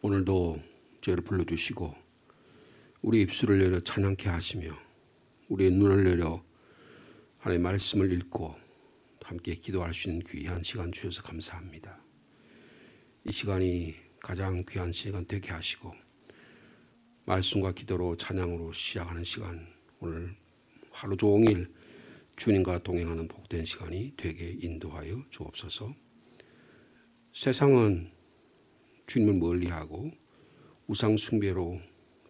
오늘도 저희를 불러주시고 우리 입술을 열어 찬양케 하시며 우리의 눈을 열어 하나님의 말씀을 읽고 함께 기도할 수 있는 귀한 시간 주셔서 감사합니다. 이 시간이 가장 귀한 시간 되게 하시고 말씀과 기도로 찬양으로 시작하는 시간, 오늘 하루 종일 주님과 동행하는 복된 시간이 되게 인도하여 주옵소서. 세상은 주님을 멀리하고 우상숭배로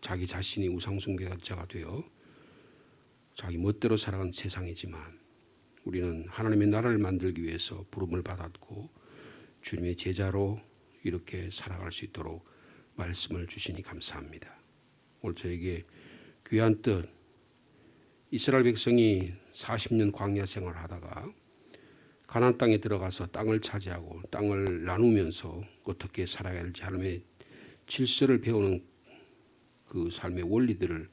자기 자신이 우상숭배자가 되어 자기 멋대로 살아가는 세상이지만 우리는 하나님의 나라를 만들기 위해서 부름을 받았고 주님의 제자로 이렇게 살아갈 수 있도록 말씀을 주시니 감사합니다. 오늘 저에게 귀한 뜻, 이스라엘 백성이 40년 광야 생활을 하다가 가나안 땅에 들어가서 땅을 차지하고 땅을 나누면서 어떻게 살아야 할지 하나님의 질서를 배우는 그 삶의 원리들을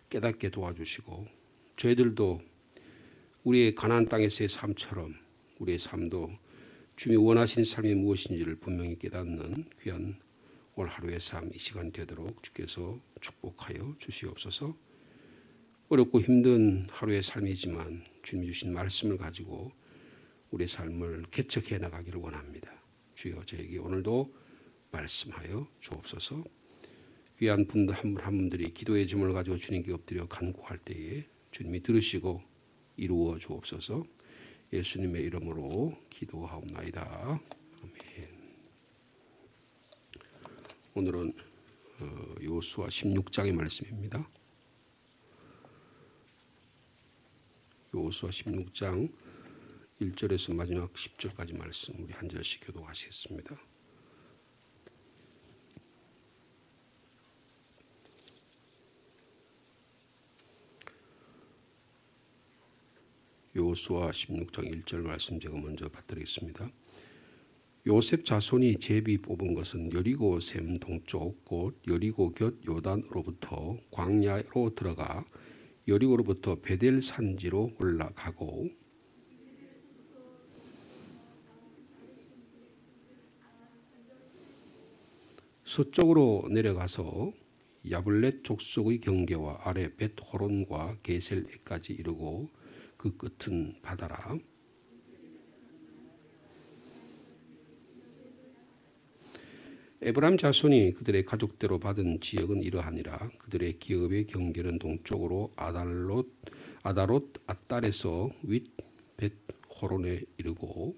깨닫게 도와주시고 저희들도 우리의 가나안 땅에서의 삶처럼 우리의 삶도 주님이 원하신 삶이 무엇인지를 분명히 깨닫는 귀한 오늘 하루의 삶, 이 시간이 되도록 주께서 축복하여 주시옵소서. 어렵고 힘든 하루의 삶이지만 주님이 주신 말씀을 가지고 우리의 삶을 개척해 나가기를 원합니다. 주여 저에게 오늘도 말씀하여 주옵소서. 귀한 분들 한 분 한 분들이 기도의 짐을 가지고 주님께 엎드려 간구할 때에 주님이 들으시고 이루어 주옵소서. 예수님의 이름으로 기도하옵나이다. 아멘. 오늘은 여호수아 16장의 말씀입니다. 여호수아 16장 1절에서 마지막 10절까지 말씀 우리 한 절씩 교독하시겠습니다. 여호수아 16장 1절 말씀 제가 먼저 받드리겠습니다. 요셉 자손이 제비 뽑은 것은 여리고 샘 동쪽 곧 여리고 곁 요단으로부터 광야로 들어가 여리고로부터 베델 산지로 올라가고 서쪽으로 내려가서 야블렛 족속의 경계와 아래 벳호론과 게셀에까지 이르고 그 끝은 바다라. 에브라임 자손이 그들의 가족대로 받은 지역은 이러하니라. 그들의 기업의 경계는 동쪽으로 아다롯 앗달에서 윗 벳호론에 이르고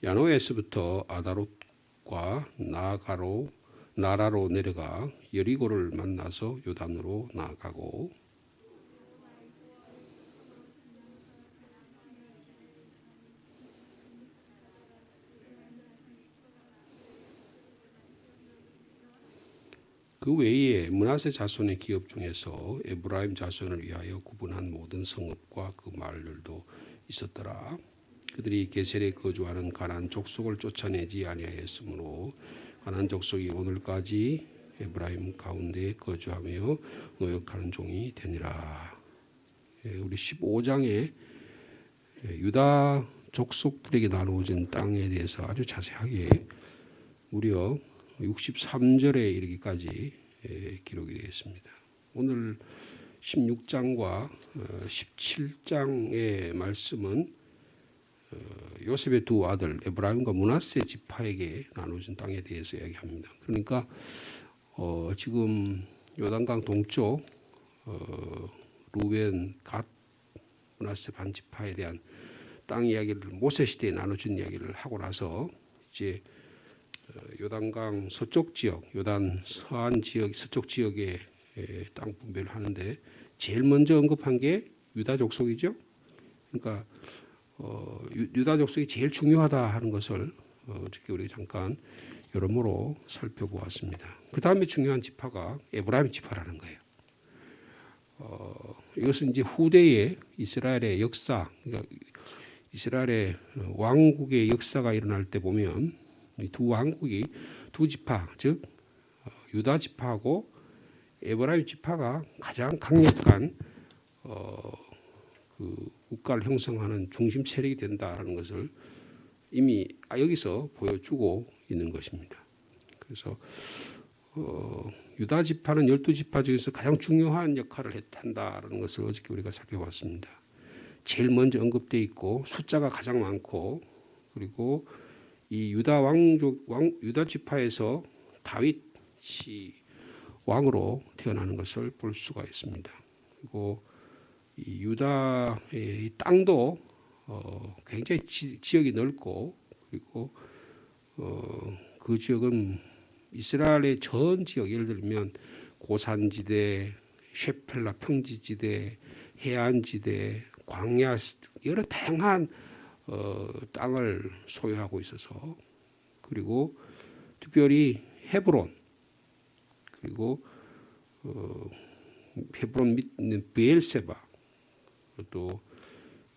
야노에서부터 아다롯과 나라로 내려가 여리고를 만나서 요단으로 나아가고 그 외에 므낫세 자손의 기업 중에서 에브라임 자손을 위하여 구분한 모든 성읍과 그 마을들도 있었더라. 그들이 게셀에 거주하는 가나안 족속을 쫓아내지 아니하였으므로 가나안 족속이 오늘까지 에브라임 가운데 거주하며 노역하는 종이 되니라. 우리 15장에 유다 족속들에게 나누어진 땅에 대해서 아주 자세하게 무려 63절에 이르기까지 기록이 되어 있습니다. 오늘 16장과 17장의 말씀은 요셉의 두 아들 에브라임과 므낫세 지파에게 나눠진 땅에 대해서 이야기합니다. 그러니까 지금 요단강 동쪽 루벤, 갓, 므낫세 반 지파에 대한 땅 이야기를 모세 시대에 나눠준 이야기를 하고 나서 이제 요단강 서쪽 지역, 요단 서안 지역, 서쪽 지역의 땅 분배를 하는데 제일 먼저 언급한 게 유다 족속이죠. 그러니까 유다 족속이 제일 중요하다 하는 것을 어저께 우리 잠깐 여러모로 살펴보았습니다. 그 다음에 중요한 지파가 에브라임 지파라는 거예요. 이것은 이제 후대의 이스라엘의 역사, 그러니까 이스라엘의 왕국의 역사가 일어날 때 보면 이 두 왕국이 두 지파, 즉 유다 지파하고 에브라임 지파가 가장 강력한 그 국가를 형성하는 중심 세력이 된다라는 것을 이미 여기서 보여주고 있는 것입니다. 그래서 유다 지파는 12지파 중에서 가장 중요한 역할을 한다라는 것을 어저께 우리가 살펴봤습니다. 제일 먼저 언급되어 있고 숫자가 가장 많고, 그리고 이 유다 지파에서 다윗이 왕으로 태어나는 것을 볼 수가 있습니다. 그리고 이 유다의 땅도 굉장히 지역이 넓고, 그리고 그 지역은 이스라엘의 전 지역, 예를 들면 고산지대, 셰펠라 평지지대, 해안지대, 광야, 여러 다양한 땅을 소유하고 있어서, 그리고 특별히 헤브론, 그리고 헤브론 밑에 브엘세바, 또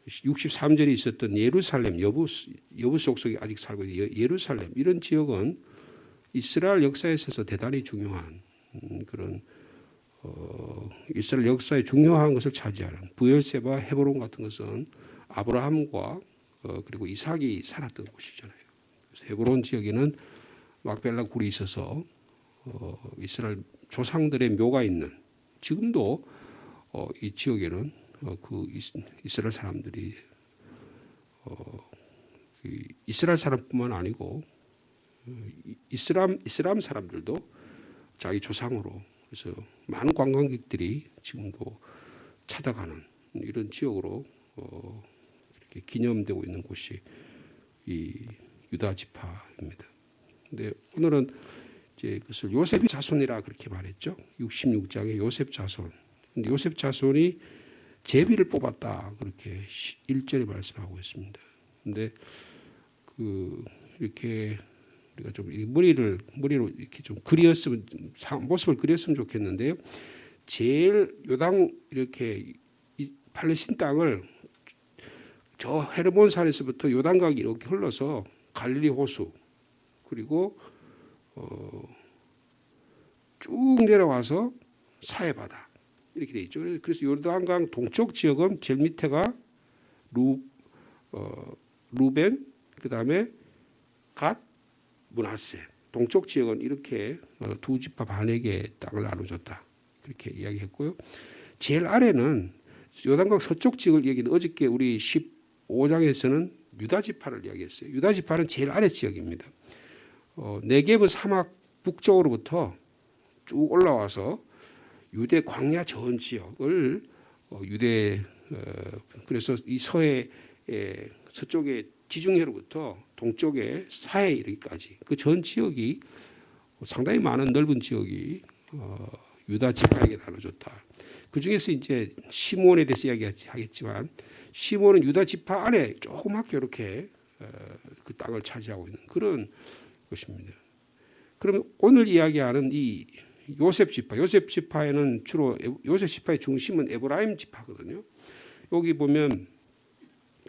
63절에 있었던 예루살렘, 여부 속속이 아직 살고 있는 예루살렘, 이런 지역은 이스라엘 역사에 있어서 대단히 중요한 그런 이스라엘 역사에 중요한 것을 차지하는, 브엘세바, 헤브론 같은 것은 아브라함과 그리고 이삭이 살았던 곳이잖아요. 그래서 헤브론 지역에는 막벨라 굴이 있어서 이스라엘 조상들의 묘가 있는, 지금도 이 지역에는 그 이스라엘 사람들이 이스라엘 사람뿐만 아니고 이슬람 사람들도 자기 조상으로, 그래서 많은 관광객들이 지금도 찾아가는 이런 지역으로 이렇게 기념되고 있는 곳이 이 유다 지파입니다. 근데 오늘은 이제 그것을 요셉의 자손이라 그렇게 말했죠. 66장에 요셉 자손. 근데 요셉 자손이 제비를 뽑았다, 그렇게 1절에 말씀하고 있습니다. 근데 이렇게 우리가 좀 머리로 이렇게 좀 모습을 그렸으면 좋겠는데요. 제일 요당 이렇게 팔레스틴 땅을 저 헤르몬 산에서부터 요단강이 이렇게 흘러서 갈릴리 호수, 그리고 쭉 내려와서 사해바다 이렇게 돼 있죠. 그래서 요단강 동쪽 지역은 제일 밑에가 루벤, 그 다음에 갓, 므낫세. 동쪽 지역은 이렇게 두 지파 반에게 땅을 나눠줬다, 그렇게 이야기했고요. 제일 아래는 요단강 서쪽 지역을 얘기는 어저께 우리 15장에서는 유다 지파를 이야기했어요. 유다 지파는 제일 아래 지역입니다. 네게브 사막 북쪽으로부터 쭉 올라와서 유대 광야 전 지역을 그래서 이 서쪽의 지중해로부터 동쪽의 사해 이르기까지 그 전 지역이 상당히 많은 넓은 지역이 유다 지파에게 나눠줬다. 그 중에서 이제 시므온에 대해서 이야기하겠지만, 시므온은 유다 지파 안에 조그맣게 이렇게 그 땅을 차지하고 있는 그런 것입니다. 그러면 오늘 이야기하는 이 요셉 지파에는 주로 요셉 지파의 중심은 에브라임 지파거든요. 여기 보면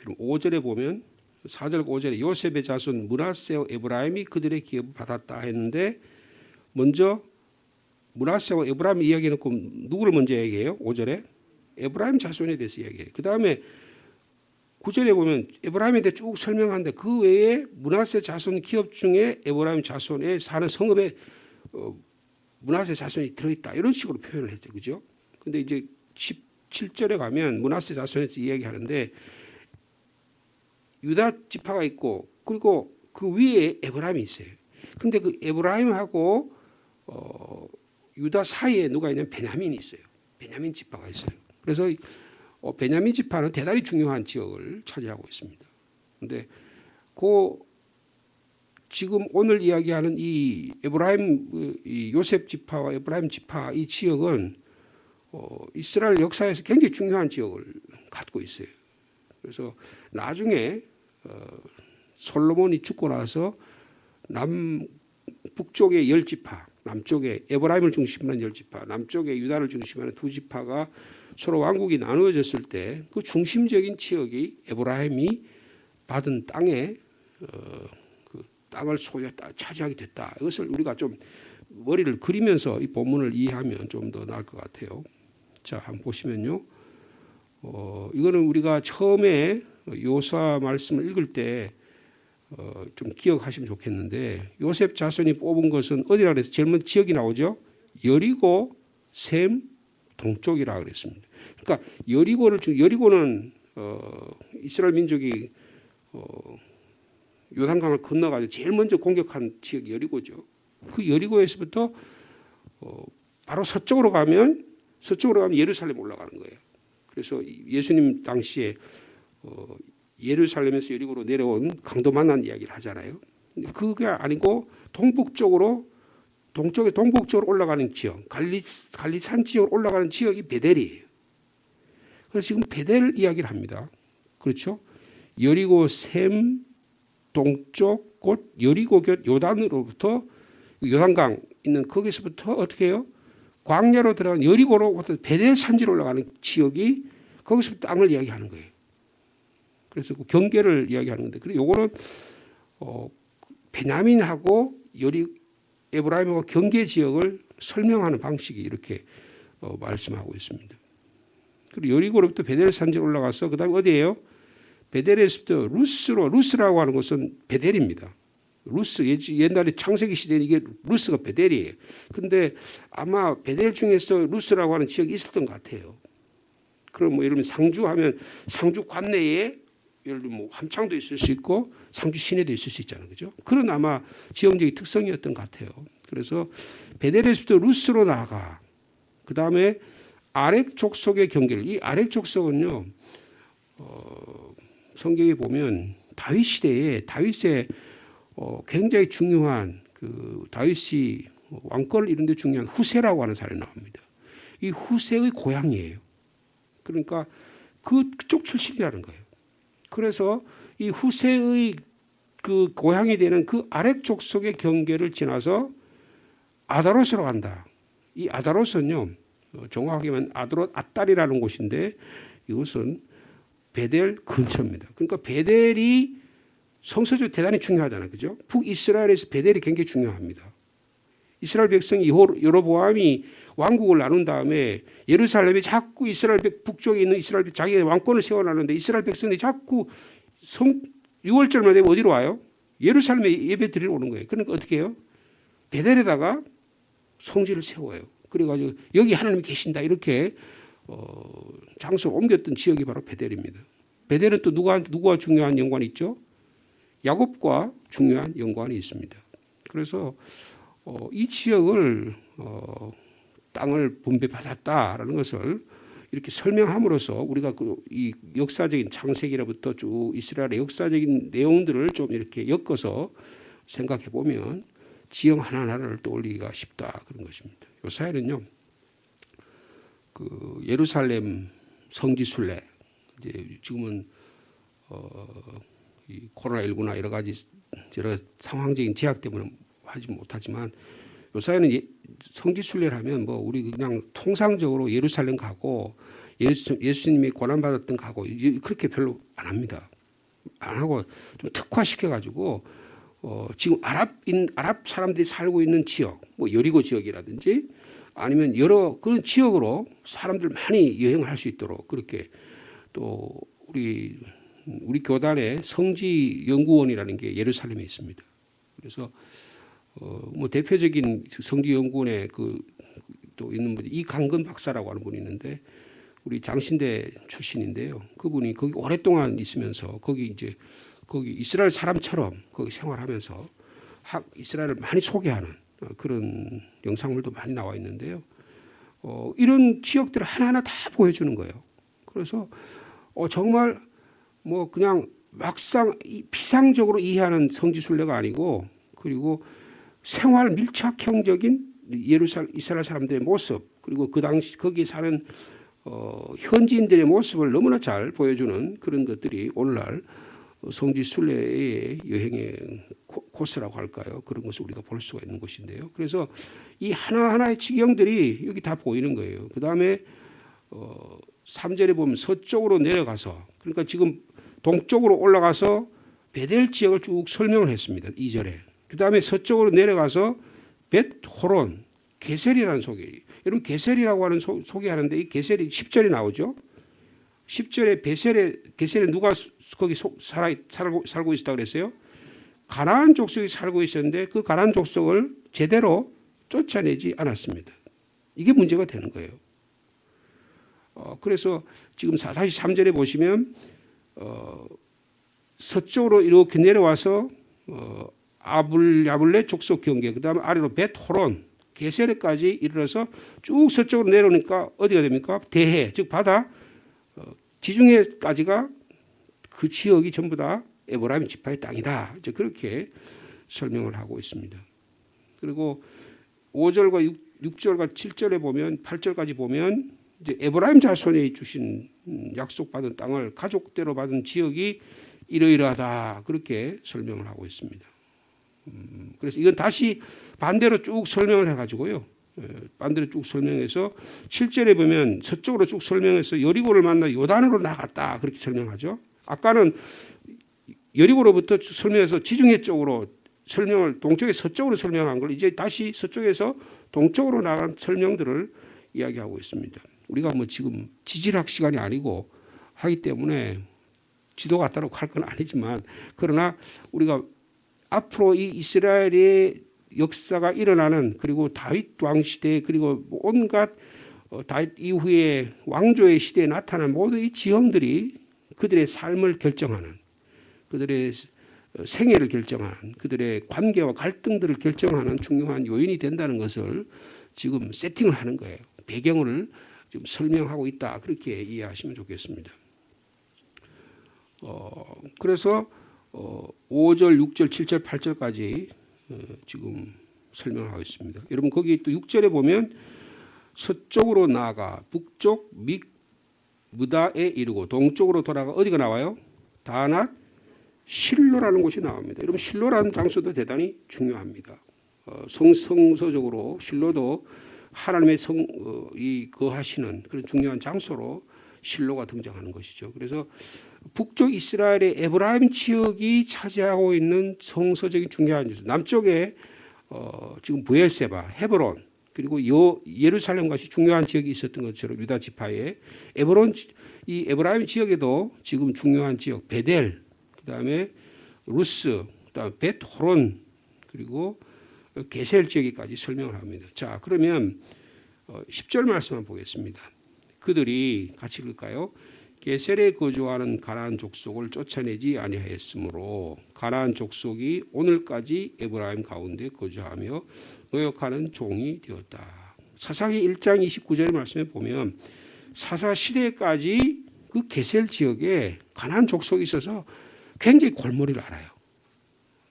5절에 보면 4절 5절에 요셉의 자손 므낫세와 에브라임이 그들의 기업을 받았다 했는데, 먼저 므낫세와 에브라임 이야기해놓고 누구를 먼저 얘기해요? 5절에 에브라임 자손에 대해서 이야기해요. 그 다음에 9절에 보면 에브라임에 대해 쭉 설명하는데, 그 외에 므낫세 자손 기업 중에 에브라임 자손에 사는 성읍에 므낫세 자손이 들어있다, 이런 식으로 표현을 했죠. 그죠? 근데 이제 17절에 가면 므낫세 자손에서 이야기하는데, 유다 지파가 있고, 그리고 그 위에 에브라임이 있어요. 근데 그 에브라임하고 유다 사이에 누가 있냐면 베냐민이 있어요. 베냐민 지파가 있어요. 그래서 베냐민 지파는 대단히 중요한 지역을 차지하고 있습니다. 근데 지금 오늘 이야기하는 이 이 요셉 지파와 에브라임 지파 이 지역은 이스라엘 역사에서 굉장히 중요한 지역을 갖고 있어요. 그래서 나중에 솔로몬이 죽고 나서 북쪽의 10지파, 남쪽에 에브라임을 중심으로 한 10지파, 남쪽에 유다를 중심으로 하는 두 지파가 서로 왕국이 나누어졌을 때 그 중심적인 지역이 에브라임이 받은 땅에 그 땅을 소유했다, 차지하게 됐다. 이것을 우리가 좀 머리를 그리면서 이 본문을 이해하면 좀 더 나을 것 같아요. 자, 한번 보시면요. 이거는 우리가 처음에 요사 말씀을 읽을 때 좀 기억하시면 좋겠는데 요셉 자손이 뽑은 것은 어디라 그래서 제일 먼저 지역이 나오죠. 여리고, 셈, 동쪽이라 그랬습니다. 그러니까 여리고는 이스라엘 민족이 요단강을 건너가지고 제일 먼저 공격한 지역이 여리고죠. 그 여리고에서부터 바로 서쪽으로 가면 예루살렘 올라가는 거예요. 그래서 예수님 당시에 예루살렘에서 여리고로 내려온 강도 만난 이야기를 하잖아요. 그게 아니고 동북쪽으로 올라가는 지역, 갈리산 지역으로 올라가는 지역이 베델이에요. 그래서 지금 베델 이야기를 합니다. 그렇죠? 여리고 셈 동쪽 곧 여리고 곁 요단으로부터 요단강 있는 거기서부터 어떻게 해요? 광야로 들어간 여리고로 베델 산지로 올라가는 지역이 거기서부터 땅을 이야기하는 거예요. 그래서 그 경계를 이야기하는 건데, 그리고 요거는 베냐민하고 에브라임하고 경계 지역을 설명하는 방식이 이렇게 말씀하고 있습니다. 그리고 여리고로부터 베델 산지로 올라가서 그다음에 어디예요? 베델에서부터 루스라고 하는 곳은 베델입니다. 루스 옛날에 창세기 시대는 이게 루스가 베델이에요. 근데 아마 베델 중에서 루스라고 하는 지역이 있었던 것 같아요. 그럼 뭐 예를 들면 상주하면 상주 관내에 예를 들면 뭐 함창도 있을 수 있고 상주 시내도 있을 수 있잖아요, 그죠? 그런 아마 지형적인 특성이었던 것 같아요. 그래서 베델에서부터 루스로 나아가 그 다음에 아렉 족속의 경계를 이 아렉 족속은요 성경에 보면 다윗 시대에 다윗의 굉장히 중요한 그 다윗이 왕권을 이룬 데 중요한 후세라고 하는 사람이 나옵니다. 이 후세의 고향이에요. 그러니까 그쪽 출신이라는 거예요. 그래서 이 후세의 그 고향이 되는 그 아렉 족속의 경계를 지나서 아다롯으로 간다. 이 아다롯은요 정확하게 말하면 아달이라는 곳인데 이것은 베델 근처입니다. 그러니까 베델이 성서적으로 대단히 중요하잖아요. 그죠? 북이스라엘에서 베델이 굉장히 중요합니다. 이스라엘 백성이 여로보암이 왕국을 나눈 다음에 예루살렘이 자꾸 이스라엘 북쪽에 있는 이스라엘 자기의 왕권을 세워나는데 이스라엘 백성들이 자꾸 6월절만 되면 어디로 와요? 예루살렘에 예배 드리러 오는 거예요. 그러니까 어떻게 해요? 베델에다가 성지를 세워요. 그래가지고 여기 하나님이 계신다 이렇게 장소를 옮겼던 지역이 바로 베델입니다. 베델은 또 누구와 중요한 연관이 있죠? 야곱과 중요한 연관이 있습니다. 그래서 이 지역을 땅을 분배받았다라는 것을 이렇게 설명함으로써 우리가 이 역사적인 창세기로부터 쭉 이스라엘의 역사적인 내용들을 좀 이렇게 엮어서 생각해 보면 지형 하나하나를 떠올리기가 쉽다 그런 것입니다. 요사야는요, 그 예루살렘 성지 순례 이제 지금은 이 코로나19나 여러 상황적인 제약 때문에 하지 못하지만 요사야는 성지 순례를 하면 뭐 우리 그냥 통상적으로 예루살렘 가고 예수님이 고난받았던 가고 그렇게 별로 안 합니다. 안 하고 좀 특화시켜 가지고 지금 아랍 사람들이 살고 있는 지역, 뭐 여리고 지역이라든지 아니면 여러 그런 지역으로 사람들 많이 여행할 수 있도록 그렇게 또 우리 교단의 성지 연구원이라는 게 예루살렘에 있습니다. 그래서 뭐 대표적인 성지 연구원에 또 있는 분이 이강근 박사라고 하는 분이 있는데 우리 장신대 출신인데요. 그분이 거기 오랫동안 있으면서 거기 이스라엘 사람처럼 거기 생활하면서 이스라엘을 많이 소개하는 그런 영상물도 많이 나와 있는데요. 이런 지역들을 하나하나 다 보여주는 거예요. 그래서 정말 뭐 그냥 막상 피상적으로 이해하는 성지순례가 아니고 그리고 생활 밀착형적인 이스라엘 사람들의 모습 그리고 그 당시 거기 사는 현지인들의 모습을 너무나 잘 보여주는 그런 것들이 오늘날 성지순례의 여행의 코스라고 할까요? 그런 것을 우리가 볼 수가 있는 것인데요. 그래서 이 하나하나의 지경들이 여기 다 보이는 거예요. 그 다음에 3절에 보면 서쪽으로 내려가서 그러니까 지금 동쪽으로 올라가서 베델 지역을 쭉 설명을 했습니다. 2절에. 그 다음에 서쪽으로 내려가서 벳호론, 게셀이라는 소개. 여러분 게셀이라고 하는 소개하는데 이 게셀이 10절에 나오죠. 10절에 베셀에 누가 거기 살고 있었다고 그랬어요? 가나안 족속이 살고 있었는데 그 가나안 족속을 제대로 쫓아내지 않았습니다. 이게 문제가 되는 거예요. 그래서 지금 다시 3절에 보시면 서쪽으로 이렇게 내려와서 야블레 족속 경계, 그 다음에 아래로 벳호론, 게세레까지 이르러서 쭉 서쪽으로 내려오니까 어디가 됩니까? 대해, 즉 바다 지중해까지가 그 지역이 전부 다 에브라임 지파의 땅이다. 이제 그렇게 설명을 하고 있습니다. 그리고 5절과 6절과 7절에 보면 8절까지 보면 이제 에브라임 자손이 주신 약속받은 땅을 가족대로 받은 지역이 이러이러하다. 그렇게 설명을 하고 있습니다. 그래서 이건 다시 반대로 쭉 설명을 해가지고요. 반대로 쭉 설명해서 7절에 보면 서쪽으로 쭉 설명해서 여리고를 만나 요단으로 나갔다. 그렇게 설명하죠. 아까는 여리고로부터 설명해서 지중해 쪽으로 설명을 동쪽에 서쪽으로 설명한 걸 이제 다시 서쪽에서 동쪽으로 나간 설명들을 이야기하고 있습니다. 우리가 뭐 지금 지질학 시간이 아니고 하기 때문에 지도 갖다놓고 할 건 아니지만 그러나 우리가 앞으로 이 이스라엘의 역사가 일어나는 그리고 다윗 왕 시대 그리고 온갖 다윗 이후에 왕조의 시대에 나타난 모든 이 지형들이 그들의 삶을 결정하는 그들의 생애를 결정하는 그들의 관계와 갈등들을 결정하는 중요한 요인이 된다는 것을 지금 세팅을 하는 거예요. 배경을 좀 설명하고 있다. 그렇게 이해하시면 좋겠습니다. 그래서 5절, 6절, 7절, 8절까지 지금 설명하고 있습니다. 여러분 거기 또 6절에 보면 서쪽으로 나아가 북쪽 믹무다에 이르고 동쪽으로 돌아가 어디가 나와요? 다낫 실로라는 곳이 나옵니다. 여러분 실로라는 장소도 대단히 중요합니다. 성서적으로 실로도 하나님의 이 거하시는 그런 중요한 장소로 실로가 등장하는 것이죠. 그래서 북쪽 이스라엘의 에브라임 지역이 차지하고 있는 성서적인 중요한 요소. 남쪽에 지금 브엘세바, 헤브론 그리고 예루살렘 같이 중요한 지역이 있었던 것처럼 유다 지파에 이 에브라임 지역에도 지금 중요한 지역 베델, 그다음에 루스, 그다음에 벳호론 그리고 게셀 지역까지 설명을 합니다. 자, 그러면 10절 말씀을 보겠습니다. 그들이 같이 읽을까요? 게셀에 거주하는 가나안 족속을 쫓아내지 아니하였으므로 가나안 족속이 오늘까지 에브라임 가운데 거주하며 노역하는 종이 되었다. 사사기 1장 29절 말씀에 보면 사사 시대까지 그 게셀 지역에 가나안 족속이 있어서 굉장히 골머리를 앓아요.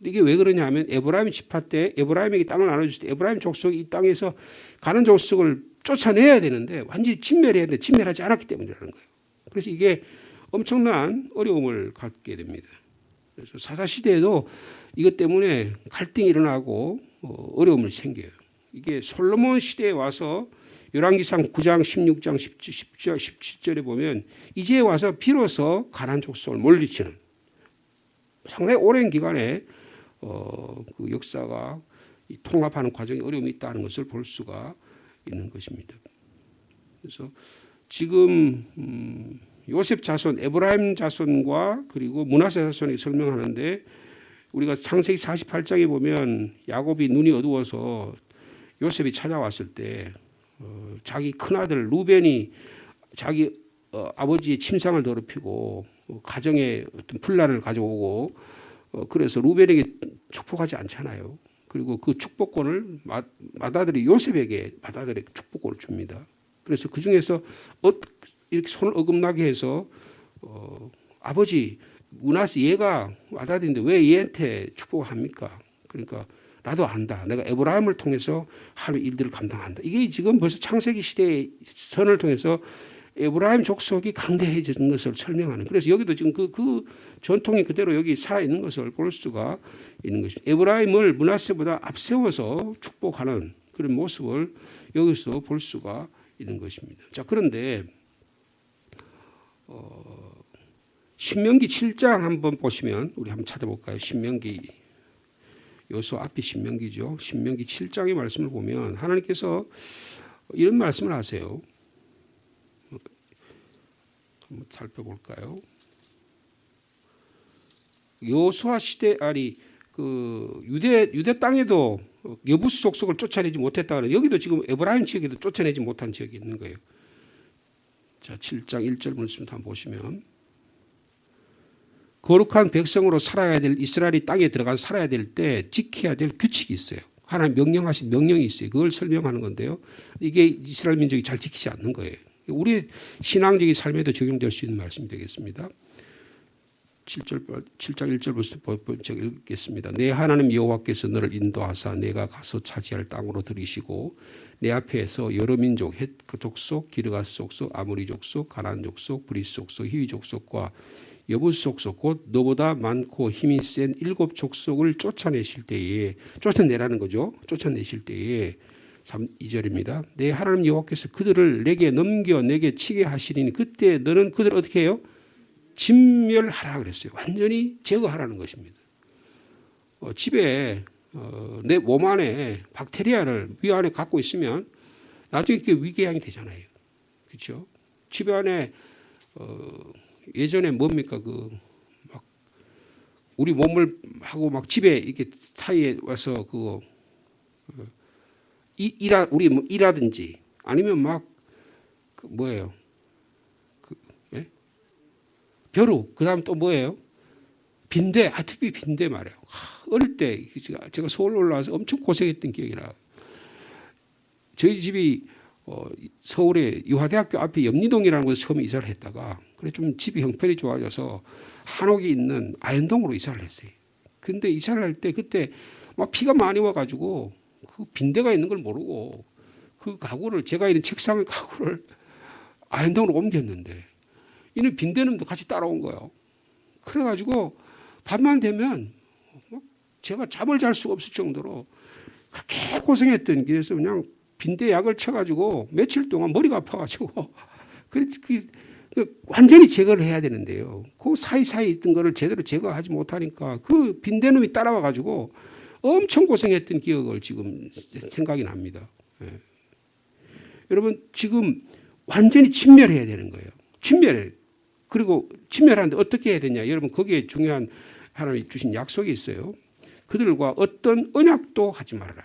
이게 왜 그러냐면 에브라임 지파 때 에브라임에게 땅을 나눠줬을 때 에브라임 족속이 이 땅에서 가나안 족속을 쫓아내야 되는데 완전히 진멸해야 되는데 진멸하지 않았기 때문이라는 거예요. 그래서 이게 엄청난 어려움을 갖게 됩니다. 그래서 사사시대에도 이것 때문에 갈등이 일어나고 어려움을 생겨요. 이게 솔로몬 시대에 와서 열왕기상 9장 16장 10절 17절에 보면 이제 와서 비로소 가나안 족속을 물리치는 상당히 오랜 기간에 그 역사가 통합하는 과정에 어려움이 있다는 것을 볼 수가 있는 것입니다. 그래서 지금 요셉 자손, 에브라임 자손과 그리고 므낫세 자손이 설명하는데 우리가 창세기 48장에 보면 야곱이 눈이 어두워서 요셉이 찾아왔을 때 자기 큰아들 루벤이 자기 아버지의 침상을 더럽히고 가정에 어떤 분란을 가져오고 그래서 루벤에게 축복하지 않잖아요. 그리고 그 축복권을 맏아들이 요셉에게 맏아들에게 축복권을 줍니다. 그래서 그 중에서 이렇게 손을 어긋나게 해서 아버지 므낫세 얘가 맏아들인데 왜 얘한테 축복을 합니까? 그러니까 나도 안다. 내가 에브라임을 통해서 하는 일들을 감당한다. 이게 지금 벌써 창세기 시대의 선을 통해서 에브라임 족속이 강대해지는 것을 설명하는. 그래서 여기도 지금 그 전통이 그대로 여기 살아있는 것을 볼 수가 있는 것입니다. 에브라임을 므낫세보다 앞세워서 축복하는 그런 모습을 여기서 볼 수가 있는 것입니다. 자, 그런데 신명기 7장 한번 보시면 우리 한번 찾아볼까요? 신명기 요소 앞이 신명기죠. 신명기 7장의 말씀을 보면 하나님께서 이런 말씀을 하세요. 한번 살펴볼까요? 여호수아 시대 그 유대 땅에도 여부수 족속을 쫓아내지 못했다는, 여기도 지금 에브라임 지역에도 쫓아내지 못한 지역이 있는 거예요. 자, 7장 1절 말씀 한번 보시면, 거룩한 백성으로 살아야 될 이스라엘이 땅에 들어가 살아야 될 때 지켜야 될 규칙이 있어요. 하나님 명령하신 명령이 있어요. 그걸 설명하는 건데요. 이게 이스라엘 민족이 잘 지키지 않는 거예요. 우리 신앙적인 삶에도 적용될 수 있는 말씀이 되겠습니다. 7장 1절부터 읽겠습니다. 내 하나님 여호와께서 너를 인도하사 내가 가서 차지할 땅으로 들이시고 내 앞에서 여러 민족, 헷 족속, 기르가스 족속, 아모리 족속, 가나안 족속, 브리스 족속, 히위 족속과 여부스 족속, 곧 너보다 많고 힘이 센 7 족속을 쫓아내실 때에, 쫓아내라는 거죠. 쫓아내실 때에 2절입니다. 내 하나님 여호와께서 그들을 내게 넘겨 내게 치게 하시리니 그때 너는 그들을 어떻게 해요? 진멸하라 그랬어요. 완전히 제거하라는 것입니다. 집에 내 몸 안에 박테리아를 위 안에 갖고 있으면 나중에 그게 위궤양이 되잖아요. 그렇죠? 집 안에 예전에 뭡니까 막 우리 몸을 하고 막 집에 이렇게 사이에 와서 우리 뭐 일하든지 아니면 막 뭐예요? 예? 벼룩. 그다음 또 뭐예요? 빈대. 특히 빈대 말이에요. 어릴 때 제가 서울 올라와서 엄청 고생했던 기억이 나요. 저희 집이 서울의 유화대학교 앞에 염리동이라는 곳에 처음에 이사를 했다가 그래 좀 집이 형편이 좋아져서 한옥이 있는 아현동으로 이사를 했어요. 근데 이사를 할 때 그때 막 비가 많이 와가지고 그 빈대가 있는 걸 모르고 그 가구를, 제가 있는 책상의 가구를 아현동으로 옮겼는데 이는 빈대놈도 같이 따라온 거예요. 그래가지고 밤만 되면 제가 잠을 잘 수가 없을 정도로 그렇게 고생했던 게 있어서 그냥 빈대 약을 쳐가지고 며칠 동안 머리가 아파가지고 완전히 제거를 해야 되는데요. 그 사이사이 있던 거를 제대로 제거하지 못하니까 그 빈대놈이 따라와가지고 엄청 고생했던 기억을 지금 생각이 납니다. 예. 여러분 지금 완전히 진멸해야 되는 거예요. 진멸해. 그리고 진멸하는데 어떻게 해야 되냐. 여러분 거기에 중요한 하나님이 주신 약속이 있어요. 그들과 어떤 언약도 하지 말아라.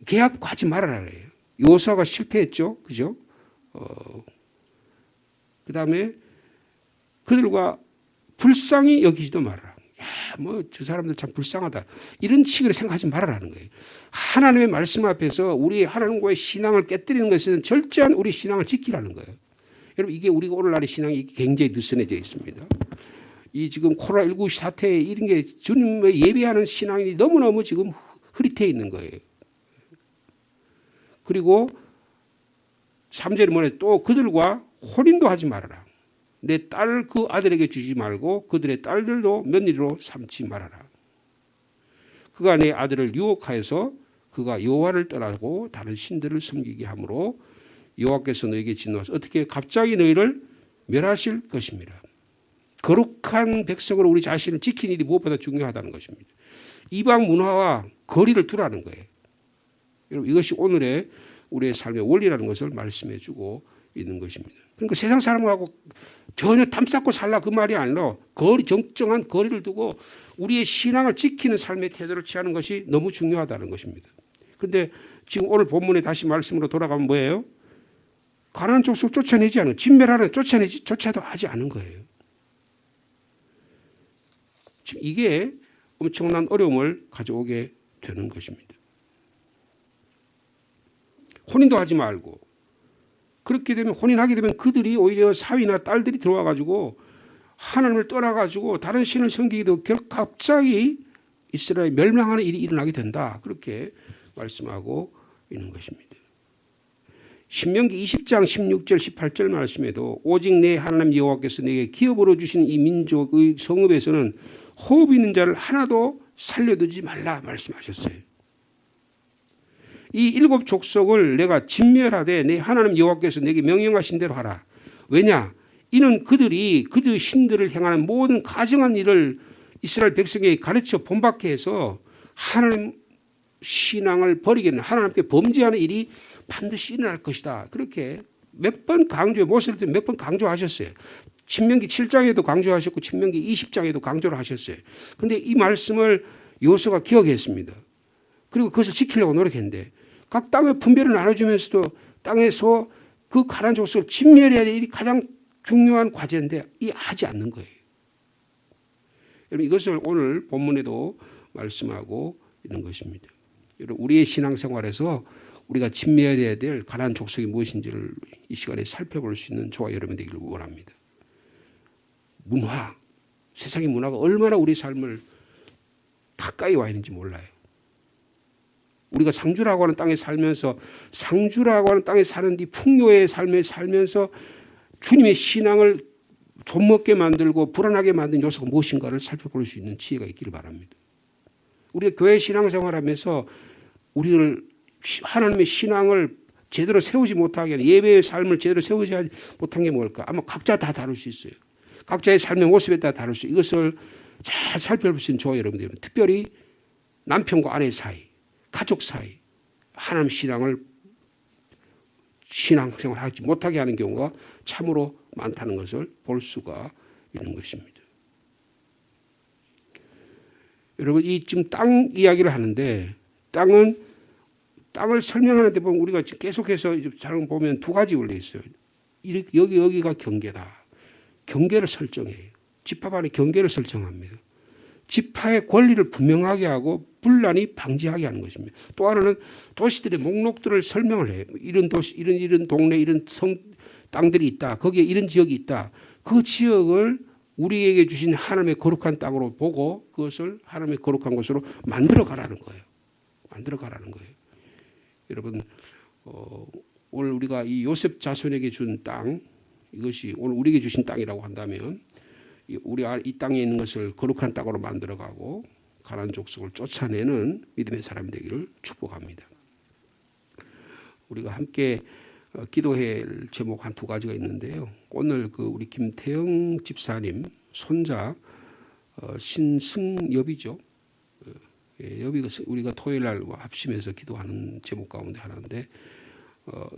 계약도 하지 말아라. 그래요. 여호수아가 실패했죠. 그죠? 그 다음에 그들과 불쌍히 여기지도 말아라. 저 사람들 참 불쌍하다. 이런 식으로 생각하지 말아라는 거예요. 하나님의 말씀 앞에서 우리 하나님과의 신앙을 깨뜨리는 것은 절제한 우리 신앙을 지키라는 거예요. 여러분 이게 우리가 오늘날의 신앙이 굉장히 느슨해져 있습니다. 이 지금 코로나19 사태에 이런 게 주님의 예배하는 신앙이 너무너무 지금 흐릿해 있는 거예요. 그리고 3절에 뭐래 또 그들과 혼인도 하지 말아라. 내 딸 그 아들에게 주지 말고 그들의 딸들도 며느리로 삼지 말아라. 그가 내 아들을 유혹하여서 그가 여호와를 떠나고 다른 신들을 섬기게 하므로 여호와께서 너에게 진노하셔서 어떻게 갑자기 너희를 멸하실 것입니다. 거룩한 백성으로 우리 자신을 지키는 일이 무엇보다 중요하다는 것입니다. 이방 문화와 거리를 두라는 거예요. 여러분 이것이 오늘의 우리의 삶의 원리라는 것을 말씀해 주고 있는 것입니다. 그러니까 세상 사람하고 전혀 탐쌓고 살라 그 말이 아니라 정정한 거리를 두고 우리의 신앙을 지키는 삶의 태도를 취하는 것이 너무 중요하다는 것입니다. 그런데 지금 오늘 본문에 다시 말씀으로 돌아가면 뭐예요? 가나안 족속 쫓아내지 않은, 진멸하는 쫓아도 하지 않은 거예요. 지금 이게 엄청난 어려움을 가져오게 되는 것입니다. 혼인도 하지 말고, 그렇게 되면 혼인하게 되면 그들이 오히려 사위나 딸들이 들어와 가지고 하나님을 떠나 가지고 다른 신을 섬기기도 갑자기 이스라엘 멸망하는 일이 일어나게 된다. 그렇게 말씀하고 있는 것입니다. 신명기 20장 16절 18절 말씀에도 오직 내 하나님 여호와께서 내게 기업으로 주신 이 민족의 성읍에서는 호흡 있는 자를 하나도 살려두지 말라 말씀하셨어요. 이 7 족속을 내가 진멸하되 내 하나님 여호와께서 내게 명령하신 대로 하라. 왜냐? 이는 그들이 그들 신들을 향하는 모든 가증한 일을 이스라엘 백성에게 가르쳐 본받게 해서 하나님 신앙을 버리게 되는, 하나님께 범죄하는 일이 반드시 일어날 것이다. 그렇게 몇 번 모세를 몇 번 강조하셨어요. 신명기 7장에도 강조하셨고 신명기 20장에도 강조를 하셨어요. 그런데 이 말씀을 여호수아가 기억했습니다. 그리고 그것을 지키려고 노력했는데 각 땅의 분배를 나눠주면서도 땅에서 그 가난한 족속을 진멸해야 될 일이 가장 중요한 과제인데 이 하지 않는 거예요. 여러분 이것을 오늘 본문에도 말씀하고 있는 것입니다. 여러분 우리의 신앙생활에서 우리가 진멸해야 될 가난한 족속이 무엇인지를 이 시간에 살펴볼 수 있는 저와 여러분 되기를 원합니다. 문화, 세상의 문화가 얼마나 우리 삶을 가까이 와 있는지 몰라요. 우리가 상주라고 하는 땅에 살면서 상주라고 하는 땅에 사는 뒤 풍요의 삶에 살면서 주님의 신앙을 좀먹게 만들고 불안하게 만든 요소가 무엇인가를 살펴볼 수 있는 지혜가 있기를 바랍니다. 우리가 교회 신앙생활하면서 우리를 하나님의 신앙을 제대로 세우지 못하게 하는 예배의 삶을 제대로 세우지 못한 게 뭘까? 아마 각자 다 다룰 수 있어요. 각자의 삶의 모습에 따라 다룰 수 이것을 잘 살펴볼 수 있는 저와 여러분들 특별히 남편과 아내 사이, 가족 사이 하나님 신앙생활을 하지 못하게 하는 경우가 참으로 많다는 것을 볼 수가 있는 것입니다. 여러분 이 지금 땅 이야기를 하는데 땅을 설명하는 데 보면 우리가 계속해서 잘 보면 두 가지 원리 있어요. 여기가 경계다. 경계를 설정해요. 지파 안에 경계를 설정합니다. 지파의 권리를 분명하게 하고 분란이 방지하게 하는 것입니다. 또 하나는 도시들의 목록들을 설명을 해요. 이런 도시, 이런 동네, 이런 땅들이 있다. 거기에 이런 지역이 있다. 그 지역을 우리에게 주신 하나님의 거룩한 땅으로 보고 그것을 하나님의 거룩한 곳으로 만들어 가라는 거예요. 만들어 가라는 거예요. 여러분 오늘 우리가 이 요셉 자손에게 준 땅 이것이 오늘 우리에게 주신 땅이라고 한다면 우리 이 땅에 있는 것을 거룩한 땅으로 만들어가고 가난한 족속을 쫓아내는 믿음의 사람이 되기를 축복합니다. 우리가 함께 기도할 제목 한 두 가지가 있는데요. 오늘 우리 김태영 집사님 손자 신승엽이죠. 여비가 우리가 토요일 날 합심해서 기도하는 제목 가운데 하나인데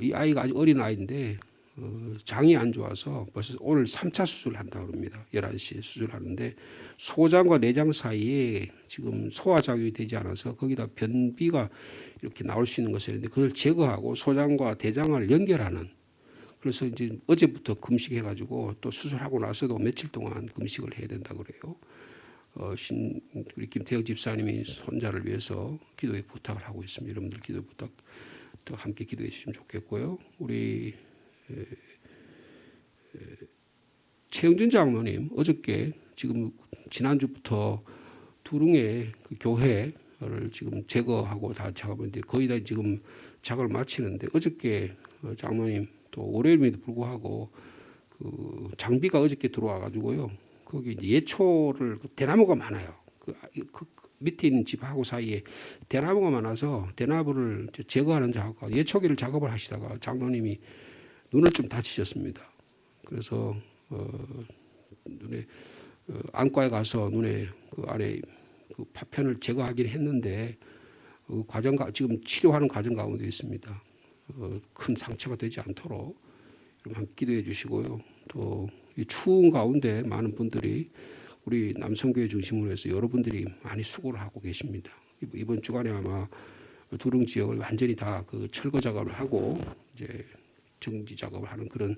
이 아이가 아주 어린 아이인데 장이 안 좋아서 벌써 오늘 3차 수술을 한다고 합니다. 11시에 수술하는데 소장과 내장 사이에 지금 소화작용이 되지 않아서 거기다 변비가 이렇게 나올 수 있는 것을 했는데 그걸 제거하고 소장과 대장을 연결하는 그래서 이제 어제부터 금식해가지고 또 수술하고 나서도 며칠 동안 금식을 해야 된다고 그래요. 우리 김태혁 집사님이 손자를 위해서 기도에 부탁을 하고 있습니다. 여러분들 기도 부탁 또 함께 기도해 주시면 좋겠고요. 우리 최영준 장로님 어저께 지금 지난주부터 두릉의 그 교회를 지금 제거하고 다 작업했는데 거의 다 지금 작업을 마치는데 어저께 장로님 또 월요일에도 불구하고 그 장비가 어저께 들어와 가지고요. 거기 이제 예초를 대나무가 많아요. 그 밑에 있는 집하고 사이에 대나무가 많아서 대나무를 제거하는 작업과 예초기를 작업을 하시다가 장로님이 눈을 좀 다치셨습니다. 그래서 눈에 안과에 가서 눈에 그 안에 그 파편을 제거하긴 했는데 그 과정 지금 치료하는 과정 가운데 있습니다. 큰 상처가 되지 않도록 함께 기도해 주시고요. 또 이 추운 가운데 많은 분들이 우리 남성교회 중심으로 해서 여러분들이 많이 수고를 하고 계십니다. 이번 주간에 아마 두릉 지역을 완전히 다 그 철거 작업을 하고 이제 정지 작업을 하는 그런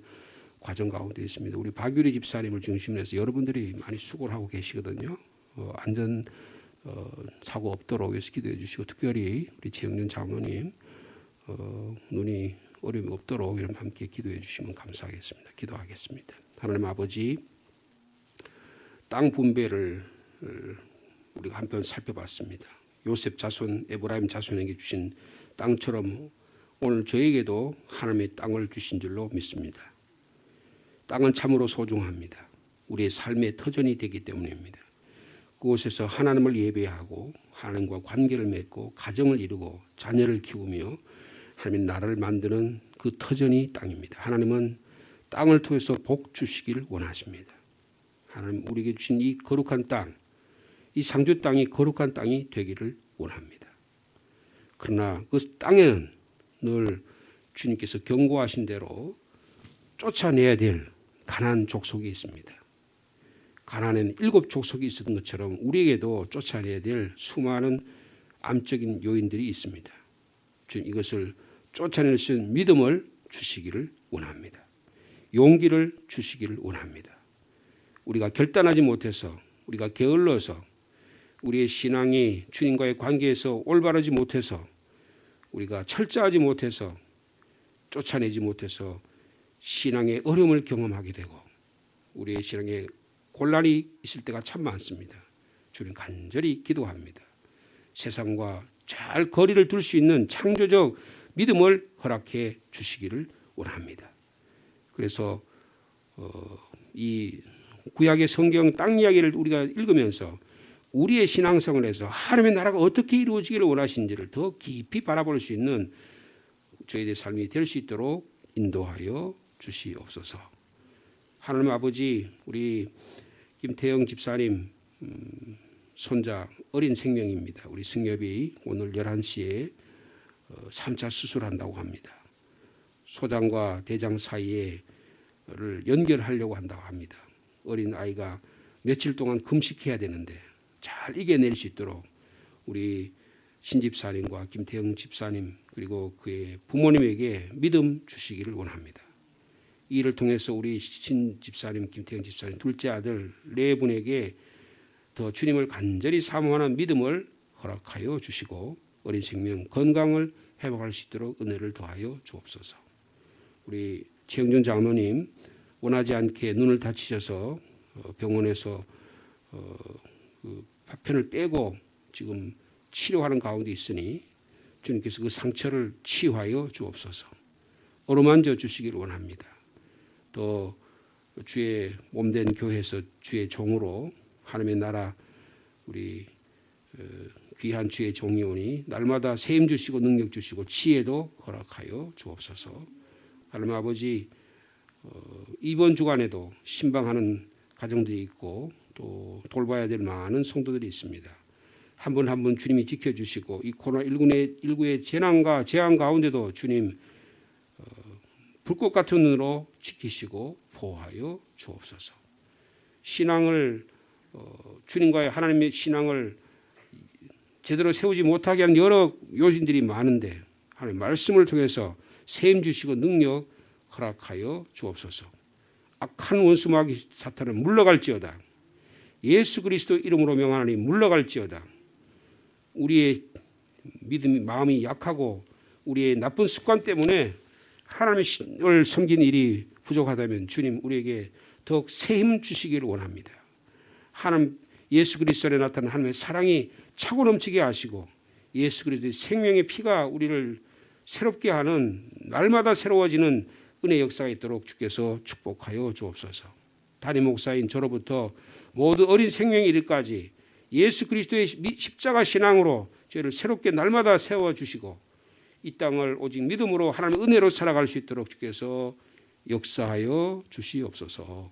과정 가운데 있습니다. 우리 박유리 집사님을 중심으로 해서 여러분들이 많이 수고를 하고 계시거든요. 안전 사고 없도록 위해서 기도해 주시고 특별히 우리 최영준 장로님 눈이 어려움이 없도록 여러분 함께 기도해 주시면 감사하겠습니다. 기도하겠습니다. 하나님 아버지 땅 분배를 우리가 한편 살펴봤습니다. 요셉 자손 에브라임 자손에게 주신 땅처럼 오늘 저에게도 하나님의 땅을 주신 줄로 믿습니다. 땅은 참으로 소중합니다. 우리의 삶의 터전이 되기 때문입니다. 그곳에서 하나님을 예배하고 하나님과 관계를 맺고 가정을 이루고 자녀를 키우며 하나님의 나라를 만드는 그 터전이 땅입니다. 하나님은 땅을 통해서 복 주시기를 원하십니다. 하나님 우리에게 주신 이 거룩한 땅, 이 상주 땅이 거룩한 땅이 되기를 원합니다. 그러나 그 땅에는 늘 주님께서 경고하신 대로 쫓아내야 될 가나안 족속이 있습니다. 가나안에는 7 족속이 있었던 것처럼 우리에게도 쫓아내야 될 수많은 암적인 요인들이 있습니다. 주님 이것을 쫓아낼 수 있는 믿음을 주시기를 원합니다. 용기를 주시기를 원합니다. 우리가 결단하지 못해서, 우리가 게을러서, 우리의 신앙이 주님과의 관계에서 올바르지 못해서, 우리가 철저하지 못해서, 쫓아내지 못해서 신앙의 어려움을 경험하게 되고 우리의 신앙에 곤란이 있을 때가 참 많습니다. 주님 간절히 기도합니다. 세상과 잘 거리를 둘 수 있는 창조적 믿음을 허락해 주시기를 원합니다. 그래서 이 구약의 성경 땅 이야기를 우리가 읽으면서 우리의 신앙생활에서 하나님의 나라가 어떻게 이루어지기를 원하시는지를 더 깊이 바라볼 수 있는 저희들의 삶이 될 수 있도록 인도하여 주시옵소서. 하나님 아버지, 우리 김태영 집사님 손자 어린 생명입니다. 우리 승엽이 오늘 11시에 3차 수술한다고 합니다. 소장과 대장 사이에를 연결하려고 한다고 합니다. 어린 아이가 며칠 동안 금식해야 되는데 잘 이겨낼 수 있도록 우리 신 집사님과 김태영 집사님 그리고 그의 부모님에게 믿음 주시기를 원합니다. 이 일을 통해서 우리 신 집사님, 김태영 집사님 둘째 아들 네 분에게 더 주님을 간절히 사모하는 믿음을 허락하여 주시고 어린 생명 건강을 회복할 수 있도록 은혜를 더하여 주옵소서. 우리 최영준 장로님 원하지 않게 눈을 다치셔서 병원에서 그 파편을 빼고 지금 치료하는 가운데 있으니 주님께서 그 상처를 치유하여 주옵소서. 어루만져 주시기를 원합니다. 또 주의 몸된 교회에서 주의 종으로 하나님의 나라 우리 귀한 주의 종이 오니 날마다 세임 주시고 능력 주시고 지혜도 허락하여 주옵소서. 하나님 아버지 이번 주간에도 신방하는 가정들이 있고 또 돌봐야 될 많은 성도들이 있습니다. 한 분 한 분 주님이 지켜주시고 이 코로나19의 재난과 재앙 가운데도 주님 불꽃 같은 눈으로 지키시고 보호하여 주옵소서. 신앙을 주님과의 하나님의 신앙을 제대로 세우지 못하게 하는 여러 요인들이 많은데 하나님 말씀을 통해서 세임 주시고 능력 허락하여 주옵소서. 악한 원수 마귀 사탄은 물러갈지어다. 예수 그리스도 이름으로 명하노니 물러갈지어다. 우리의 믿음이 마음이 약하고 우리의 나쁜 습관 때문에 하나님을 섬기는 일이 부족하다면 주님 우리에게 더욱 새 힘 주시기를 원합니다. 하나님 예수 그리스도 안에 나타난 하나님의 사랑이 차고 넘치게 하시고 예수 그리스도의 생명의 피가 우리를 새롭게 하는 날마다 새로워지는 은혜 역사가 있도록 주께서 축복하여 주옵소서. 담임 목사인 저로부터 모두 어린 생명의 일까지 예수 그리스도의 십자가 신앙으로 저희를 새롭게 날마다 세워주시고 이 땅을 오직 믿음으로 하나님의 은혜로 살아갈 수 있도록 주께서 역사하여 주시옵소서.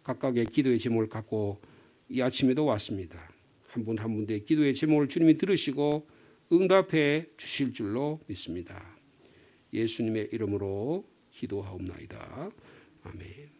각각의 기도의 제목을 갖고 이 아침에도 왔습니다. 한 분 한 분의 기도의 제목을 주님이 들으시고 응답해 주실 줄로 믿습니다. 예수님의 이름으로 기도하옵나이다. 아멘.